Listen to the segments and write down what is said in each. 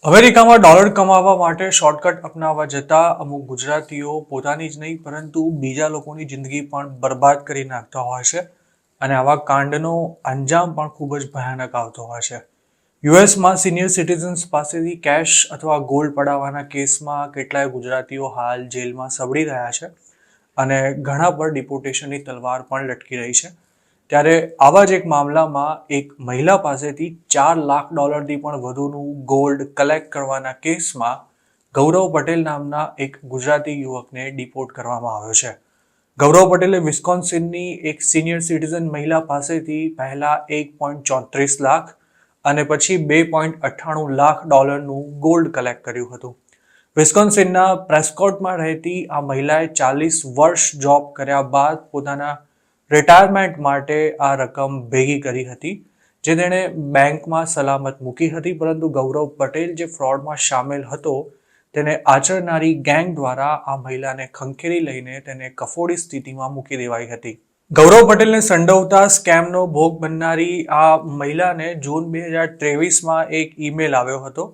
અમેરિકામાં ડોલર કમાવા માટે શોર્ટકટ અપનાવવા જતા અમુક ગુજરાતીઓ પોતાની જ નહીં પરંતુ બીજા લોકોની જિંદગી પણ બરબાદ કરી નાખતા હોય છે અને આવા કાંડનો અંજામ પણ ખૂબ જ ભયાનક આવતો હોય છે. યુએસમાં સિનિયર સિટીઝન્સ પાસેથી કેશ અથવા ગોલ્ડ પડાવવાના કેસમાં કેટલાય ગુજરાતીઓ હાલ જેલમાં સબડી રહ્યા છે અને ઘણા પર ડિપોર્ટેશનની તલવાર પણ લટકી રહી છે. ત્યારે આવા જ એક મામલામાં એક મહિલા પાસેથી $4 લાખ પણ વધુનું ગોલ્ડ કલેક્ટ કરવાના કેસમાં ગૌરવ પટેલ નામના એક ગુજરાતી યુવકને ડિપોર્ટ કરવામાં આવ્યો છે. ગૌરવ પટેલે વિસ્કોન્સિનની એક સિનિયર સિટીઝન મહિલા પાસેથી પહેલા $1.34 લાખ અને પછી $2.98 લાખનું ગોલ્ડ કલેક્ટ કર્યું હતું. વિસ્કોન્સિનના પ્રેસ્કોટમાં રહેતી આ મહિલાએ 40 વર્ષ જોબ કર્યા બાદ પોતાના રિટાયરમેન્ટ માટે આ રકમ ભેગી કરી હતી, જે તેણે બેંકમાં સલામત મૂકી હતી. પરંતુ ગૌરવ પટેલ જે ફ્રોડમાં સામેલ હતો તેને આચરનારી ગેંગ દ્વારા આ મહિલાને ખંખેરી લઈને તેને કફોડી સ્થિતિમાં મૂકી દેવાઈ હતી. ગૌરવ પટેલને સંડોવતા સ્કેમનો ભોગ બનનારી આ મહિલાને જૂન 2023માં એક ઈમેલ આવ્યો હતો,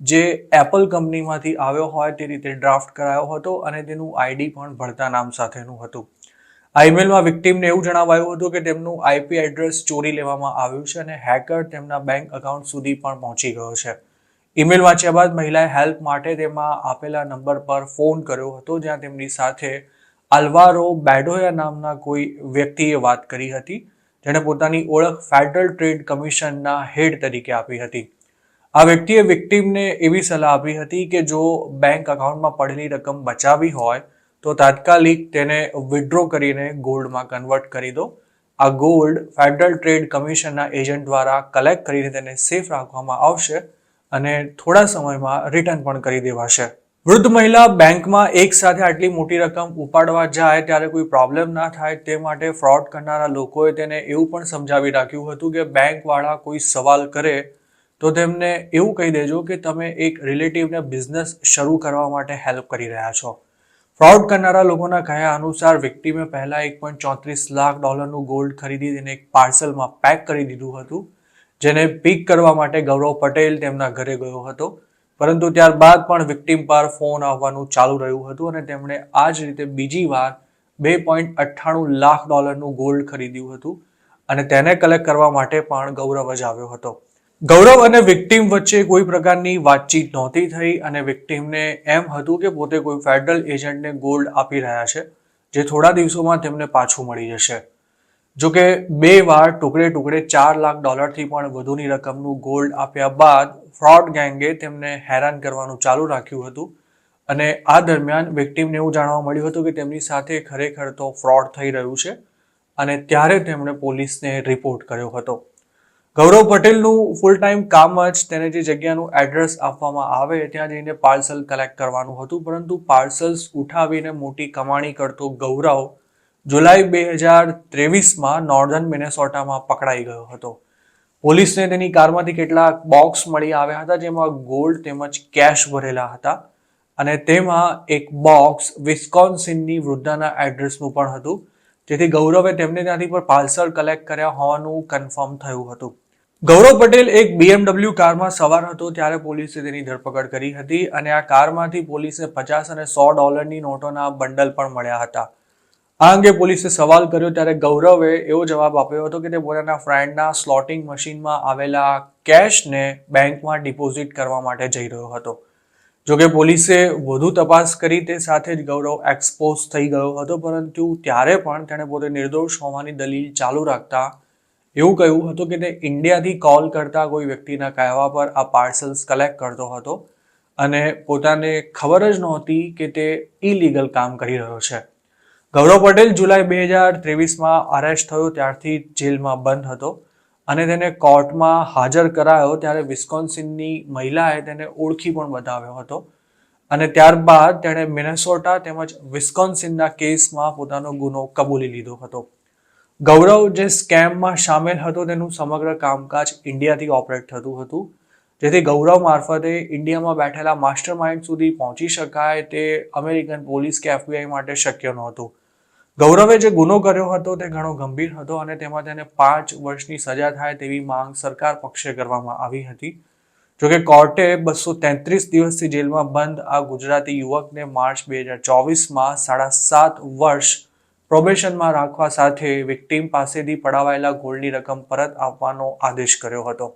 જે એપલ કંપનીમાંથી આવ્યો હોય તે રીતે ડ્રાફ્ટ કરાયો હતો અને તેનું આઈડી પણ ભળતા નામ સાથેનું હતું. આ ઈમેલમાં વિક્ટીમને એવું જણાવાયું હતું કે તેમનું આઈપી એડ્રેસ ચોરી લેવામાં આવ્યું છે અને હેકર તેમના બેંક એકાઉન્ટ સુધી પણ પહોંચી ગયો છે. ઈમેલ વાંચ્યા બાદ મહિલાએ હેલ્પ માટે તેમાં આપેલા નંબર પર ફોન કર્યો હતો, જ્યાં તેમની સાથે આલ્વારો બેડોયા નામના કોઈ વ્યક્તિએ વાત કરી હતી, જેણે પોતાની ઓળખ ફેડરલ ટ્રેડ કમિશનના હેડ તરીકે આપી હતી. આ વ્યક્તિએ વિક્ટીમને એવી સલાહ આપી હતી કે જો બેંક એકાઉન્ટમાં પડેલી રકમ બચાવી હોય તો તાત્કાલિક તેને વિડ્રો કરીને ગોલ્ડમાં કન્વર્ટ કરી દો. આ ગોલ્ડ ફેડરલ ટ્રેડ કમિશનના એજન્ટ દ્વારા કલેક્ટ કરીને તેને સેફ રાખવામાં આવશે અને થોડા સમયમાં રિટર્ન પણ કરી દેવાશે. વૃદ્ધ મહિલા બેંકમાં એક સાથે આટલી મોટી રકમ ઉપાડવા જાય ત્યારે કોઈ પ્રોબ્લેમ ના થાય તે માટે ફ્રોડ કરનારા લોકોએ તેને એવું પણ સમજાવી રાખ્યું હતું કે બેંકવાળા કોઈ સવાલ કરે તો તેમને એવું કહી દેજો કે તમે એક રિલેટિવને બિઝનેસ શરૂ કરવા માટે હેલ્પ કરી રહ્યા છો. ફ્રોડ કરનારા લોકોના કહ્યા અનુસાર વિક્ટીમે પહેલા $1.34 લાખનું ગોલ્ડ ખરીદી તેને એક પાર્સલમાં પેક કરી દીધું હતું, જેને પિક કરવા માટે ગૌરવ પટેલ તેમના ઘરે ગયો હતો. પરંતુ ત્યારબાદ પણ વિક્ટીમ પર ફોન આવવાનું ચાલુ રહ્યું હતું અને તેમણે આ જ રીતે બીજી વાર $2.98 લાખનું ગોલ્ડ ખરીદ્યું હતું અને તેને કલેક્ટ કરવા માટે પણ ગૌરવ જ આવ્યો હતો. ગૌરવ અને વિક્ટીમ વચ્ચે કોઈ પ્રકારની વાતચીત નહોતી થઈ અને વિક્ટીમને એમ હતું કે પોતે કોઈ ફેડરલ એજન્ટને ગોલ્ડ આપી રહ્યા છે, જે થોડા દિવસોમાં તેમને પાછું મળી જશે. જોકે 2 વાર ટુકડે $4 લાખ પણ વધુની રકમનું ગોલ્ડ આપ્યા બાદ ફ્રોડ ગેંગે તેમને હેરાન કરવાનું ચાલુ રાખ્યું હતું અને આ દરમિયાન વિક્ટીમને એવું જાણવા મળ્યું હતું કે તેમની સાથે ખરેખર તો ફ્રોડ થઈ રહ્યું છે અને ત્યારે તેમણે પોલીસને રિપોર્ટ કર્યો હતો. ગૌરવ પટેલનું ફૂલ ટાઈમ કામ જ તેને જે જગ્યાનું એડ્રેસ આપવામાં આવે ત્યાં જઈને પાર્સલ કલેક્ટ કરવાનું હતું, પરંતુ પાર્સલ્સ ઉઠાવીને મોટી કમાણી કરતો ગૌરવ જુલાઈ 2023માં નોર્ધન મિનેસોટામાં પકડાઈ ગયો હતો. પોલીસને તેની કારમાંથી કેટલાક બોક્સ મળી આવ્યા હતા, જેમાં ગોલ્ડ તેમજ કેશ ભરેલા હતા અને તેમાં એક બોક્સ વિસ્કોન્સિનની વૃદ્ધાના એડ્રેસનું પણ હતું, જેથી ગૌરવે તેમને ત્યાંથી પર પાર્સલ કલેક્ટ કર્યા હોવાનું કન્ફર્મ થયું હતું. ગૌરવ પટેલ એક BMW કારમાં સવાર હતો ત્યારે પોલીસે તેની ધરપકડ કરી હતી અને આ કારમાંથી પોલીસે $50 અને $100ની નોટોના બંડલ પણ મળ્યા હતા. આ અંગે પોલીસે સવાલ કર્યો ત્યારે ગૌરવે એવો જવાબ આપ્યો હતો કે તે પોતાના ફ્રેન્ડના સ્લોટિંગ મશીનમાં આવેલા કેશને બેંકમાં ડિપોઝિટ કરવા માટે જઈ રહ્યો હતો. જોકે પોલીસે વધુ તપાસ કરી તે સાથે જ ગૌરવ એક્સપોઝ થઈ ગયો હતો, પરંતુ ત્યારે પણ તેણે પોતે નિર્દોષ હોવાની દલીલ ચાલુ રાખતા એવું કહ્યું હતું કે તે ઇન્ડિયાથી કોલ કરતા કોઈ વ્યક્તિના કહેવા પર આ પાર્સલ્સ કલેક્ટ કરતો હતો અને પોતાને ખબર જ નહોતી કે તે ઇલીગલ કામ કરી રહ્યો છે. ગૌરવ પટેલ જુલાઈ 2023માં અરેસ્ટ થયો ત્યારથી જેલમાં બંધ હતો અને તેને કોર્ટમાં હાજર કરાયો ત્યારે વિસ્કોન્સિનની મહિલાએ તેને ઓળખી પણ બતાવ્યો હતો અને ત્યારબાદ તેણે મિનેસોટા તેમજ વિસ્કોન્સિનના કેસમાં પોતાનો ગુનો કબૂલી લીધો હતો. ગૌરવ જે સ્કેમમાં સામેલ હતો તેનું સમગ્ર કામકાજ ઇન્ડિયાથી ઓપરેટ થતું હતું, જેથી ગૌરવ મારફતે ઇન્ડિયામાં બેઠેલા માસ્ટર માઇન્ડ સુધી પહોંચી શકાય તે અમેરિકન પોલીસ કે FBI માટે શક્ય નહોતું. ગૌરવે જે ગુનો કર્યો હતો તે ઘણો ગંભીર હતો અને તેમાં તેને 5 વર્ષની સજા થાય તેવી માંગ સરકાર પક્ષે કરવામાં આવી હતી. જોકે કોર્ટે 233 દિવસથી જેલમાં બંધ આ ગુજરાતી યુવકને માર્ચ 2024માં 7.5 વર્ષ પ્રોબેશનમાં રાખવા સાથે વિક્ટીમ પાસેથી પડાવાયેલા ગોલ્ડની રકમ પરત આપવાનો આદેશ કર્યો હતો.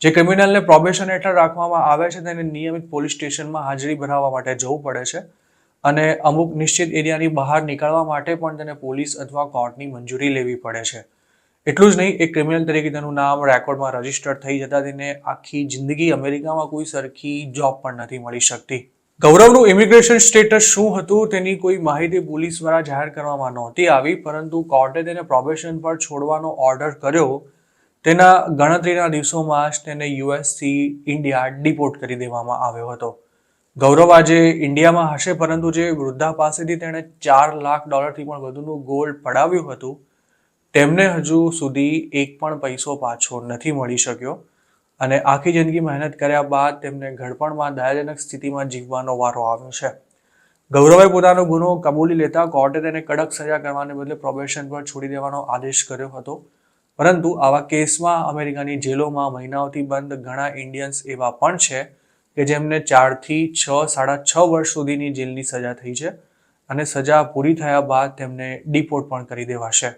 જે ક્રિમિનલને પ્રોબેશન હેઠળ રાખવામાં આવે છે તેને નિયમિત પોલીસ સ્ટેશનમાં હાજરી ભરાવવા માટે જવું પડે છે અને અમુક નિશ્ચિત એરિયાની બહાર નીકળવા માટે પણ તેને પોલીસ અથવા કોર્ટની મંજૂરી લેવી પડે છે. એટલું જ નહીં, એક ક્રિમિનલ તરીકે તેનું નામ રેકોર્ડમાં રજીસ્ટર થઈ જતાં તેને આખી જિંદગી અમેરિકામાં કોઈ સરખી જોબ પણ નથી મળી શકતી. ગૌરવનું ઇમિગ્રેશન સ્ટેટસ શું હતું તેની કોઈ માહિતી પોલીસ દ્વારા જાહેર કરવામાં નહોતી આવી, પરંતુ કોર્ટે તેને પ્રોબેશન પર છોડવાનો ઓર્ડર કર્યો તેના ગણતરીના દિવસોમાં જ તેને યુએસથી ઇન્ડિયા ડિપોર્ટ કરી દેવામાં આવ્યો હતો. ગૌરવ આજે ઇન્ડિયામાં હશે, પરંતુ જે વૃદ્ધા પાસેથી તેણે $4 લાખ પણ વધુનું ગોલ્ડ પડાવ્યું હતું તેમને હજુ સુધી એક પણ પૈસો પાછો નથી મળી શક્યો અને આખી જિંદગી મહેનત કર્યા બાદ તેમને ઘડપણમાં દયાજનક સ્થિતિમાં જીવવાનો વારો આવ્યો છે. ગૌરવે પોતાનો ગુનો કબૂલી લેતા કોર્ટે તેને કડક સજા કરવાને બદલે પ્રોબેશન પર છોડી દેવાનો આદેશ કર્યો હતો. પરંતુ આવા કેસમાં અમેરિકાની જેલોમાં મહિનાઓથી બંધ ઘણા ઇન્ડિયન્સ એવા પણ છે કે જેમને 4 થી 6.5 વર્ષ સુધીની જેલની સજા થઈ છે અને સજા પૂરી થયા બાદ તેમને ડિપોર્ટ પણ કરી દેવાશે.